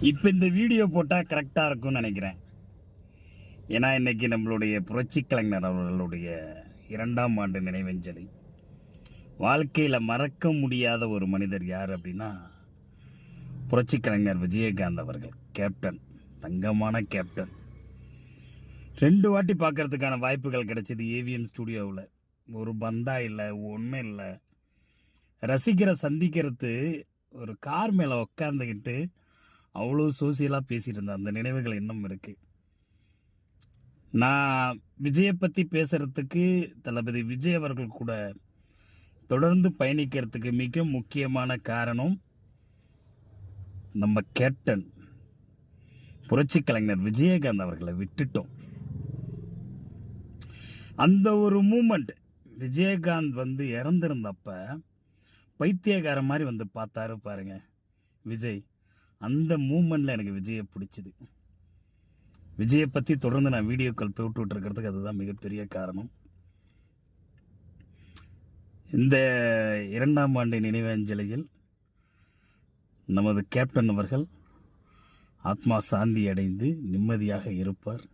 இப்போ இந்த வீடியோ போட்டால் கரெக்டாக இருக்கும்னு நினைக்கிறேன். ஏன்னா இன்னைக்கு நம்மளுடைய புரட்சி கலைஞர் அவர்களுடைய 2ஆம் ஆண்டு நினைவஞ்சலி. வாழ்க்கையில் மறக்க முடியாத ஒரு மனிதர் யார் அப்படின்னா புரட்சி கலைஞர் விஜயகாந்த் அவர்கள். கேப்டன், தங்கமான கேப்டன். 2 வாட்டி பார்க்கறதுக்கான வாய்ப்புகள் கிடைச்சிது ஏவிஎம் ஸ்டுடியோவில். ஒரு பந்தா இல்லை, ஒன்றும் இல்லை. ரசிக்கிற சந்திக்கிறது ஒரு கார் மேலே உட்காந்துக்கிட்டு அவ்வளோ சோசியலாக பேசிகிட்டு இருந்தேன். அந்த நினைவுகள் இன்னும் இருக்குது. நான் விஜயை பற்றி பேசுகிறதுக்கு தளபதி விஜய் அவர்கள் கூட தொடர்ந்து பயணிக்கிறதுக்கு மிக முக்கியமான காரணம் நம்ம கேப்டன் புரட்சி கலைஞர் விஜயகாந்த் அவர்களை விட்டுட்டோம். அந்த ஒரு மூமெண்ட், விஜயகாந்த் இறந்திருந்தப்ப பைத்தியக்கார மாதிரி பார்த்தாரு பாருங்க விஜய். அந்த மூமெண்ட்ல எனக்கு விஜயை பிடிச்சிது. விஜயை பற்றி தொடர்ந்து நான் வீடியோக்கள் போட்டு இருக்கிறதுக்கு அதுதான் மிகப்பெரிய காரணம். இந்த 2ஆம் ஆண்டு நினைவஞ்சலியில் நமது கேப்டன் அவர்கள் ஆத்மா சாந்தி அடைந்து நிம்மதியாக இருப்பார்.